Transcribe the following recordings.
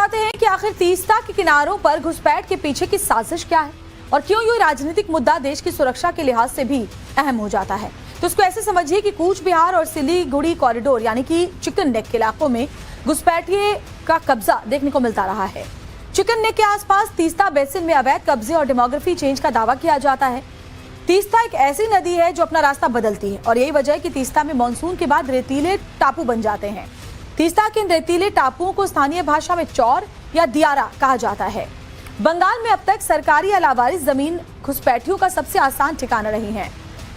बताते हैं कि आखिर तीस्ता के किनारों पर घुसपैठ के पीछे की साजिश क्या है और क्यों ये राजनीतिक मुद्दा देश की सुरक्षा के लिहाज से भी अहम हो जाता है। तो इसको ऐसे समझिए कि कूच बिहार और सिलीगुड़ी कॉरिडोर यानी कि चिकन नेक के इलाकों में घुसपैठिए का कब्जा देखने को मिलता रहा है। चिकन नेक के आसपास तीस्ता बेसिन में अवैध कब्जे और डेमोग्राफी चेंज का दावा किया जाता है। तीस्ता एक ऐसी नदी है जो अपना रास्ता बदलती है और यही वजह है कि तीस्ता में मानसून के बाद रेतीले टापू बन जाते हैं। तीस्ता के इन रेतीले टापुओं को स्थानीय भाषा में चौर या दियारा कहा जाता है। बंगाल में अब तक सरकारी या लावारिस जमीन घुसपैठियों का सबसे आसान ठिकाना रही है।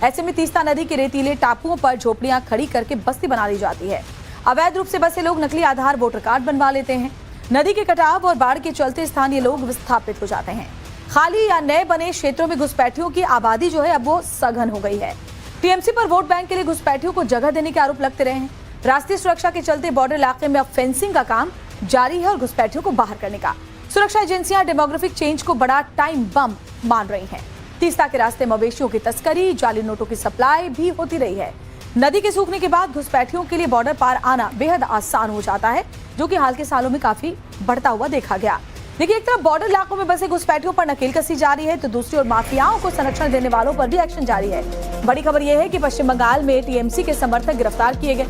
ऐसे में तीस्ता नदी के रेतीले टापुओं पर झोपड़ियां खड़ी करके बस्ती बना ली जाती है। अवैध रूप से बसे लोग नकली आधार वोटर कार्ड बनवा लेते हैं। नदी के कटाव और बाढ़ के चलते स्थानीय लोग विस्थापित हो जाते हैं। खाली या नए बने क्षेत्रों में घुसपैठियों की आबादी जो है अब वो सघन हो गई है। टीएमसी पर वोट बैंक के लिए घुसपैठियों को जगह देने के आरोप लगते रहे हैं। राष्ट्रीय सुरक्षा के चलते बॉर्डर इलाके में अब फेंसिंग का काम जारी है और घुसपैठियों को बाहर करने का सुरक्षा एजेंसियां डेमोग्राफिक चेंज को बड़ा टाइम बम मान रही हैं। तीस्ता के रास्ते मवेशियों की तस्करी, जाली नोटों की सप्लाई भी होती रही है। नदी के सूखने के बाद घुसपैठियों के लिए बॉर्डर पार आना बेहद आसान हो जाता है, जो कि हाल के सालों में काफी बढ़ता हुआ देखा गया। देखिए, एक तरफ बॉर्डर इलाकों में बसे घुसपैठियों पर नकेल कसी जारी है तो दूसरी ओर माफियाओं को संरक्षण देने वालों पर भी एक्शन जारी है। बड़ी खबर यह है कि पश्चिम बंगाल में टीएमसी के समर्थक गिरफ्तार किए गए।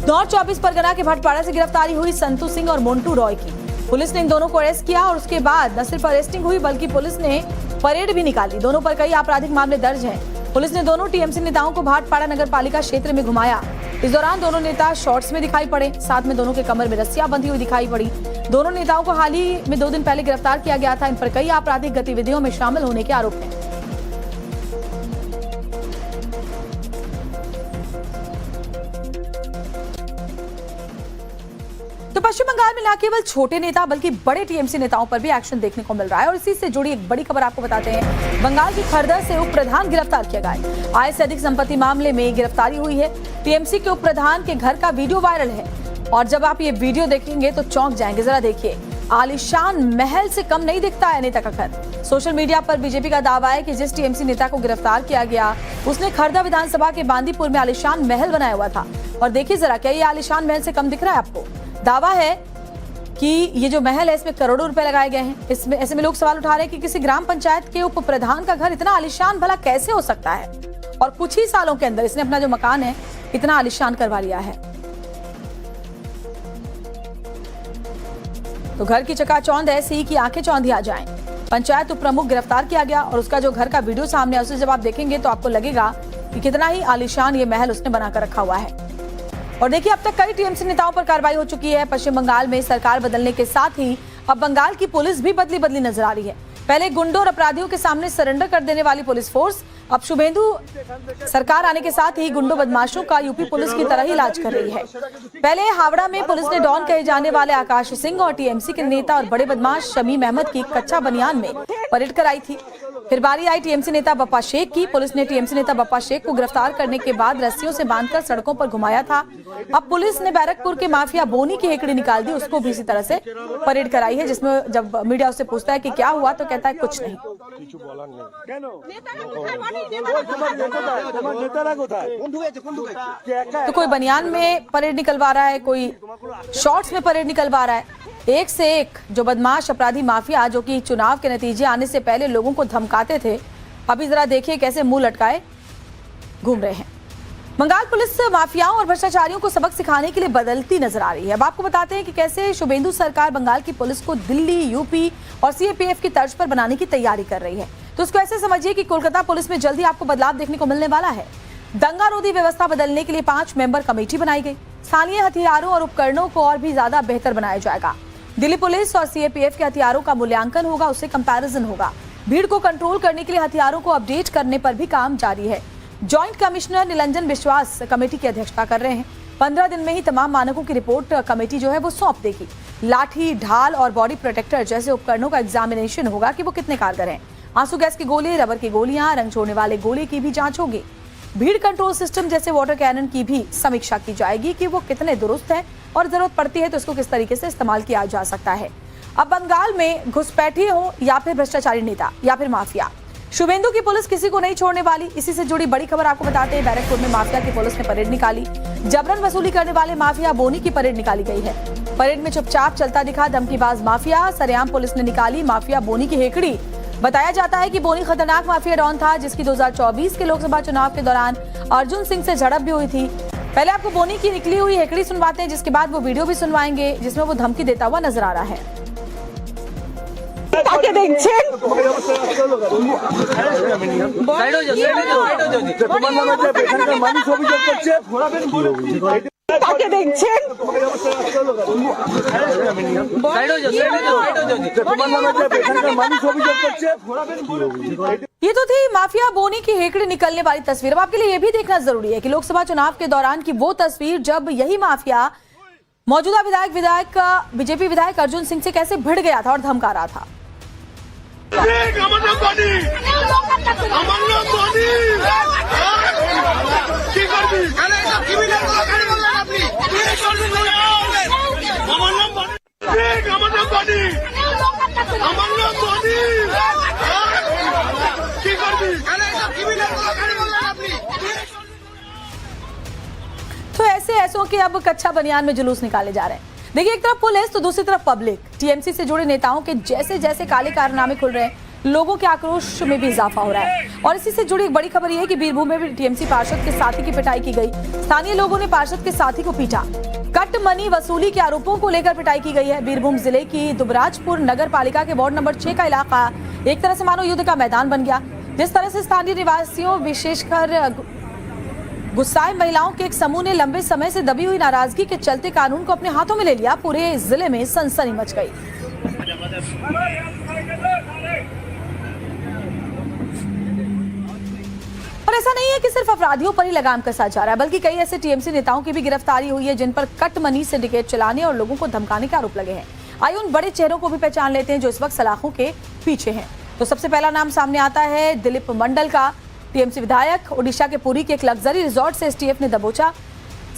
नॉर्थ 24 परगना के भटपाड़ा से गिरफ्तारी हुई संतू सिंह और मोन्टू रॉय की। पुलिस ने इन दोनों को अरेस्ट किया और उसके बाद न सिर्फ अरेस्टिंग हुई बल्कि पुलिस ने परेड भी निकाली। दोनों पर कई आपराधिक मामले दर्ज हैं। पुलिस ने दोनों टीएमसी नेताओं को भाटपाड़ा नगर पालिका क्षेत्र में घुमाया। इस दौरान दोनों नेता शॉर्ट्स में दिखाई पड़े, साथ में दोनों के कमर में रस्सियां बंधी हुई दिखाई पड़ी। दोनों नेताओं को हाल ही में 2 दिन पहले गिरफ्तार किया गया था। इन पर कई आपराधिक गतिविधियों में शामिल होने के आरोप हैं। तो पश्चिम बंगाल में न केवल छोटे नेता बल्कि बड़े टीएमसी नेताओं पर भी एक्शन देखने को मिल रहा है और इसी से जुड़ी एक बड़ी खबर आपको बताते हैं। बंगाल की खरदा से उप प्रधान गिरफ्तार किया गया। आय से अधिक संपत्ति मामले में गिरफ्तारी हुई है। टीएमसी के उप प्रधान के घर का वीडियो वायरल है और जब आप ये वीडियो देखेंगे तो चौंक जाएंगे। जरा देखिए, आलीशान महल से कम नहीं दिखता है नेता का घर। सोशल मीडिया पर बीजेपी का दावा है कि जिस टीएमसी नेता को गिरफ्तार किया गया उसने खरदा विधानसभा के बांदीपुर में आलीशान महल बनाया हुआ था। और देखिए जरा, क्या ये आलीशान महल से कम दिख रहा है आपको? दावा है कि ये जो महल है इसमें करोड़ों रुपए लगाए गए हैं। इसमें ऐसे में लोग सवाल उठा रहे हैं कि किसी ग्राम पंचायत के उप प्रधान का घर इतना आलीशान भला कैसे हो सकता है और कुछ ही सालों के अंदर इसने अपना जो मकान है इतना आलीशान करवा लिया है। तो घर की चकाचौंध ऐसी कि आंखें चौंधी आ जाएं। पंचायत उप प्रमुख गिरफ्तार किया गया और उसका जो घर का वीडियो सामने है उसे जब आप देखेंगे तो आपको लगेगा कि कितना ही आलीशान ये महल उसने बनाकर रखा हुआ है। और देखिए, अब तक कई टीएमसी नेताओं पर कार्रवाई हो चुकी है। पश्चिम बंगाल में सरकार बदलने के साथ ही अब बंगाल की पुलिस भी बदली नजर आ रही है। पहले गुंडों और अपराधियों के सामने सरेंडर कर देने वाली पुलिस फोर्स अब शुभेंदु सरकार आने के साथ ही गुंडों बदमाशों का यूपी पुलिस की तरह ही इलाज कर रही है। पहले हावड़ा में पुलिस ने डॉन कहे जाने वाले आकाश सिंह और टीएमसी के नेता और बड़े बदमाश शमीम अहमद की कच्चा बनियान में परेड कराई थी। फिर बारी आई टीएमसी नेता बप्पा शेख की। पुलिस ने टीएमसी नेता बप्पा शेख को गिरफ्तार करने के बाद रस्सियों से बांधकर सड़कों पर घुमाया था। अब पुलिस ने बैरकपुर के माफिया बोनी की हेकड़ी निकाल दी, उसको भी इसी तरह से परेड कराई है, जिसमें जब मीडिया उससे पूछता है कि क्या हुआ तो कहता है कुछ नहीं। तो कोई बनियान में परेड निकलवा रहा है, कोई शॉर्ट्स में परेड निकलवा रहा है। एक से एक जो बदमाश अपराधी माफिया जो कि चुनाव के नतीजे आने से पहले लोगों को धमकाते थे, अभी जरा देखिए कैसे मुंह लटकाए घूम रहे हैं। बंगाल पुलिस माफियाओं और भ्रष्टाचारियों को सबक सिखाने के लिए बदलती नजर आ रही है। अब आपको बताते हैं कि कैसे शुभेंदु सरकार बंगाल की पुलिस को दिल्ली, यूपी और सीएपीएफ की तर्ज पर बनाने की तैयारी कर रही है। तो उसको ऐसे समझिए कि कोलकाता पुलिस में जल्दी आपको बदलाव देखने को मिलने वाला है। दंगा रोधी व्यवस्था बदलने के लिए 5 मेंबर कमेटी बनाई गई। स्थानीय हथियारों और उपकरणों को और भी ज्यादा बेहतर बनाया जाएगा। दिल्ली पुलिस और सीएपीएफ के हथियारों का मूल्यांकन होगा, उससे कंपैरिजन होगा। भीड़ को कंट्रोल करने के लिए हथियारों को अपडेट करने पर भी काम जारी है। जॉइंट कमिश्नर निरंजन विश्वास कमेटी की अध्यक्षता कर रहे हैं। 15 दिन में ही तमाम मानकों की रिपोर्ट कमेटी जो है वो सौंप देगी। लाठी, ढाल और बॉडी प्रोटेक्टर जैसे उपकरणों का एग्जामिनेशन होगा कि वो कितने कारगर हैं। आंसू गैस की गोली, रबर की गोलियां, रंग छोड़ने वाले गोले की भी जांच होगी। भीड़ कंट्रोल सिस्टम जैसे वाटर कैनन की भी समीक्षा की जाएगी कि वो कितने दुरुस्त है और जरूरत पड़ती है तो इसको किस तरीके से इस्तेमाल किया जा सकता है। अब बंगाल में घुसपैठिए हो या फिर भ्रष्टाचारी नेता या फिर माफिया, शुभेंदु की पुलिस किसी को नहीं छोड़ने वाली। इसी से जुड़ी बड़ी खबर आपको बताते हैं। बैरकपुर में माफिया की पुलिस ने परेड निकाली। जबरन वसूली करने वाले माफिया बोनी की परेड निकाली गई है। परेड में चुपचाप चलता दिखा धमकीबाज माफिया। सरेआम पुलिस ने निकाली माफिया बोनी की हेकड़ी। बताया जाता है कि बोनी खतरनाक माफिया डॉन था, जिसकी 2024 के लोकसभा चुनाव के दौरान अर्जुन सिंह से झड़प भी हुई थी। पहले आपको बोनी की निकली हुई हेकड़ी सुनवाते हैं, जिसके बाद वो वीडियो भी सुनवाएंगे जिसमें वो धमकी देता हुआ नजर आ रहा है। তাকে দেখছেন তাকে দেখছেন ये तो थी माफिया बोनी की हेकड़ी निकलने वाली तस्वीर। अब आपके लिए ये भी देखना जरूरी है कि लोकसभा चुनाव के दौरान की वो तस्वीर जब यही माफिया मौजूदा विधायक बीजेपी विधायक अर्जुन सिंह से कैसे भिड़ गया था और धमका रहा था। तो ऐसों के अब कच्चा बनियान में जुलूस निकाले जा रहे हैं। देखिए, एक तरफ पुलिस तो दूसरी तरफ पब्लिक। टीएमसी से जुड़े नेताओं के जैसे जैसे काले कारनामे खुल रहे हैं, लोगों के आक्रोश में भी इजाफा हो रहा है। और इसी से जुड़ी एक बड़ी खबर यह है कि बीरभूम में भी टीएमसी पार्षद के साथी की पिटाई की गई। स्थानीय लोगों ने पार्षद के साथी को पीटा। कट मनी वसूली के आरोपों को लेकर पिटाई की गई है। बीरभूम जिले की दुबराजपुर नगर पालिका के वार्ड नंबर 6 का इलाका एक तरह से मानो युद्ध का मैदान बन गया। जिस तरह से स्थानीय निवासियों विशेषकर गुस्साए महिलाओं के एक समूह ने लंबे समय से दबी हुई नाराजगी के चलते कानून को अपने हाथों में ले लिया, पूरे जिले में सनसनी मच गई। और ऐसा नहीं है कि सिर्फ अपराधियों पर ही लगाम कसा जा रहा है, बल्कि कई ऐसे टीएमसी नेताओं की भी गिरफ्तारी हुई है जिन पर कट मनी सिंडिकेट चलाने और लोगों को धमकाने के आरोप लगे हैं। आइए उन बड़े चेहरों को भी पहचान लेते हैं जो इस वक्त सलाखों के पीछे हैं। तो सबसे पहला नाम सामने आता है दिलीप मंडल का। टीएमसी विधायक ओडिशा के पुरी के एक लग्जरी रिजॉर्ट से एसटीएफ ने दबोचा।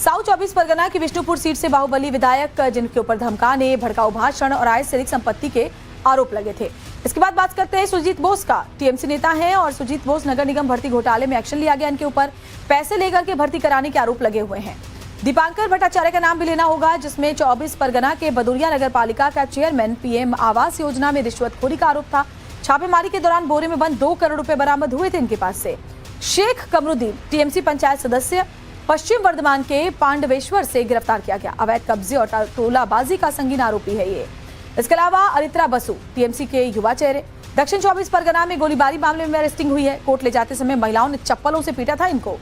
साउथ 24 परगना की विष्णुपुर सीट से बाहुबली विधायक जिनके ऊपर धमकाने, भड़काऊ भाषण और आय से अधिक संपत्ति के आरोप लगे थे। इसके बाद बात करते हैं सुजीत बोस का। टीएमसी नेता हैं और सुजीत बोस नगर निगम भर्ती घोटाले में एक्शन लिया गया इनके ऊपर। पैसे लेकर के भर्ती कराने के आरोप लगे हुए हैं। दीपांकर भट्टाचार्य का नाम भी लेना होगा, जिसमें 24 परगना के बदुरिया नगर पालिका का चेयरमैन पीएम आवास योजना में रिश्वतखोरी का आरोप था। छापेमारी के दौरान बोरे में बंद 2 करोड़ रुपए बरामद हुए थे इनके पास से। शेख कमरुद्दीन टीएमसी पंचायत सदस्य पश्चिम वर्धमान के पांडवेश्वर से गिरफ्तार किया गया। अवैध कब्जे और टोलाबाजी का संगीन आरोपी है ये। इसके अलावा अरित्रा बसु टीएमसी के युवा चेहरे। दक्षिण 24 परगना में गोलीबारी मामले में अरेस्टिंग हुई है। कोर्ट ले जाते समय महिलाओं ने चप्पलों से पीटा था इनको।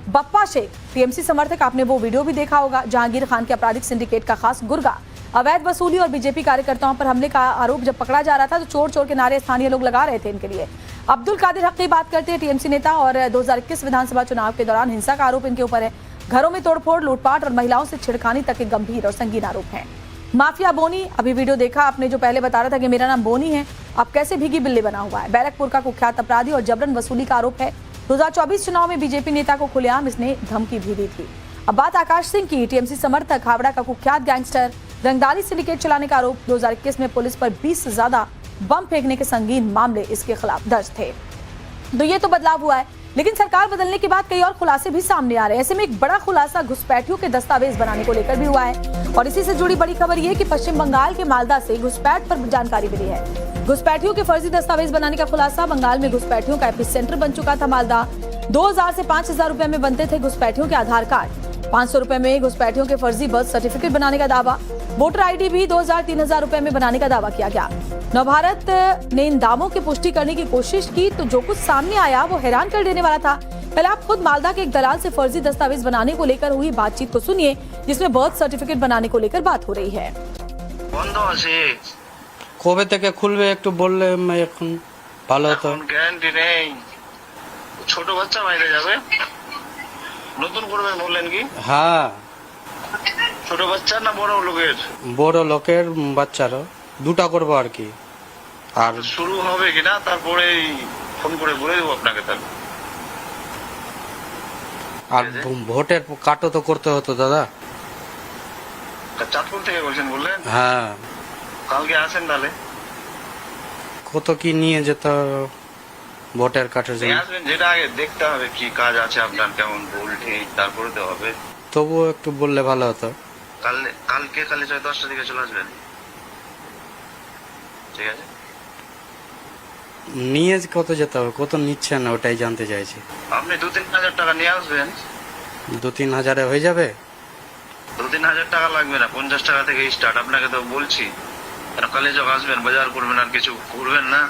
बप्पा शेख टीएमसी समर्थक, आपने वो वीडियो भी देखा होगा। जहांगीर खान के आपराधिक सिंडिकेट का खास गुर्गा। अवैध वसूली और बीजेपी कार्यकर्ताओं पर हमले का आरोप जब पकड़ा जा रहा था तो चोर चोर के नारे स्थानीय लोग लगा रहे थे इनके लिए। अब्दुल कादिर हक की बात करते हैं टीएमसी नेता और 2021 विधानसभा चुनाव के दौरान हिंसा का आरोप इनके ऊपर है। घरों में तोड़फोड़, लूटपाट और महिलाओं से छिड़खानी तक के गंभीर और संगीन आरोप हैं। माफिया बोनी, अभी वीडियो देखा आपने जो पहले बता रहा था कि मेरा नाम बोनी है, अब कैसे भीगी बिल्ली बना हुआ है। बैरकपुर का कुख्यात अपराधी और जबरन वसूली का आरोप है। 2024 चुनाव में बीजेपी नेता को खुलेआम इसने धमकी भी दी थी। अब बात आकाश सिंह की। टीएमसी समर्थक, हावड़ा का कुख्यात गैंगस्टर, रंगदारी सिंडिकेट चलाने का आरोप। 2021 में पुलिस पर 20 से ज्यादा बम फेंकने के संगीन मामले इसके खिलाफ दर्ज थे। तो ये तो बदलाव हुआ है, लेकिन सरकार बदलने के बाद कई और खुलासे भी सामने आ रहे हैं। ऐसे में एक बड़ा खुलासा घुसपैठियों के दस्तावेज बनाने को लेकर भी हुआ है। और इसी से जुड़ी बड़ी खबर ये कि पश्चिम बंगाल के मालदा से घुसपैठ पर जानकारी मिली है। घुसपैठियों के फर्जी दस्तावेज बनाने का खुलासा। बंगाल में घुसपैठियों का एपिसेंटर बन चुका था मालदा। 2000 से 5000 रुपए में बनते थे घुसपैठियों के आधार कार्ड। 500 रुपए में घुसपैठियों के फर्जी बर्थ सर्टिफिकेट बनाने का दावा। वोटर आईडी भी 2000-3000 रुपए में बनाने का दावा किया गया। नवभारत ने इन दावों की पुष्टि करने की कोशिश की तो जो कुछ सामने आया वो हैरान कर देने वाला था। पहले आप खुद मालदा के एक दलाल से फर्जी दस्तावेज बनाने को लेकर हुई बातचीत को सुनिए, जिसमें बर्थ सर्टिफिकेट बनाने को लेकर बात हो रही है। কবে থেকে খুলবে একটু বললে এখন ভালো হতো। গ্যারান্টি নেই, ছোট বাচ্চা বাইরে যাবে, নতুন করবেন বললেন কি? হ্যাঁ, ছোট বাচ্চা না বড় লোকের? বড় লোকের বাচ্চারও দুটা করবো আর কি। আর শুরু হবে কিনা তারপরে ফোন করে বলে দেবো আপনাকে। তাহলে আর ভোটের কাটও তো করতে হতো দাদা। চাঁদপুর থেকে বলছেন বললেন? হ্যাঁ, কালকে আসেন তাহলে। কত কি নিয়ে যেতে ভোটের কাটের জন্য? আসবেন, যেটা আগে দেখতে হবে কি কাজ আছে আপনার, কেমন ভুল ঠিক, তারপরে তো হবে। তবুও একটু বললে ভালো হতো। কালকে 10টার দিকে চলে আসবেন, ঠিক আছে? নিয়ে কত যেতে হবে, কত নিচ্ছেন না ওটাই জানতে চাইছি। আপনি 2-3 হাজার টাকা নিয়ে আসবেন। 2-3 হাজারে হয়ে যাবে? 2-3 হাজার টাকা লাগবে না, 50 টাকা থেকে স্টার্ট। আপনাকে তো বলছি, কালে যখন আসবেন বাজার করবেন আর কিছু করবেন না।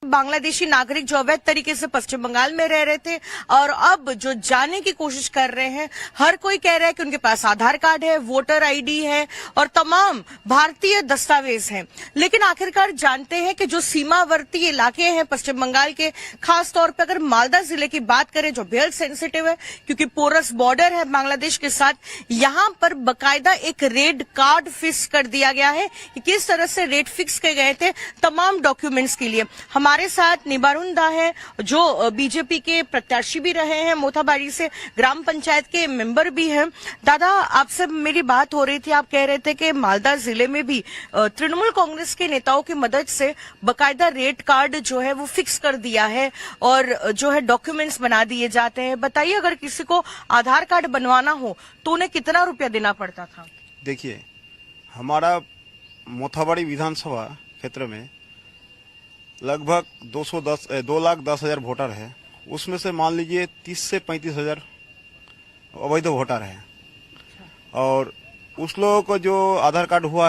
बांग्लादेशी नागरिक जो अवैध तरीके से पश्चिम बंगाल में रह रहे थे और अब जो जाने की कोशिश कर रहे हैं, हर कोई कह रहा है कि उनके पास आधार कार्ड है, वोटर आईडी है और तमाम भारतीय दस्तावेज हैं। लेकिन आखिरकार जानते हैं कि जो सीमावर्ती इलाके हैं पश्चिम बंगाल के, खास तौर पर अगर मालदा जिले की बात करें जो बेहद सेंसिटिव है क्योंकि पोरस बॉर्डर है बांग्लादेश के साथ, यहाँ पर बकायदा एक रेड कार्ड फिक्स कर दिया गया है कि किस तरह से रेड फिक्स किए गए थे तमाम डॉक्यूमेंट्स के लिए। हमारे साथ निबारुंदा है जो बीजेपी के प्रत्याशी भी रहे हैं, मोथाबाड़ी से ग्राम पंचायत के मेंबर भी हैं। दादा, आपसे मेरी बात हो रही थी, आप कह रहे थे कि मालदा जिले में भी तृणमूल कांग्रेस के नेताओं की मदद से बकायदा रेड कार्ड जो है वो फिक्स कर दिया है और जो है डॉक्यूमेंट्स बना दिए जाते हैं। बताइए, अगर किसी को आधार कार्ड बनवाना हो तो उन्हें कितना रुपया देना पड़ता था? देखिए, हमारा मोथाबाड़ी विधानसभा क्षेत्र में लगभग 2,10,000 वोटर है। उसमें से मान लीजिए 30 से 35,000 अवैध वोटर है और उस लोगों को जो आधार कार्ड हुआ है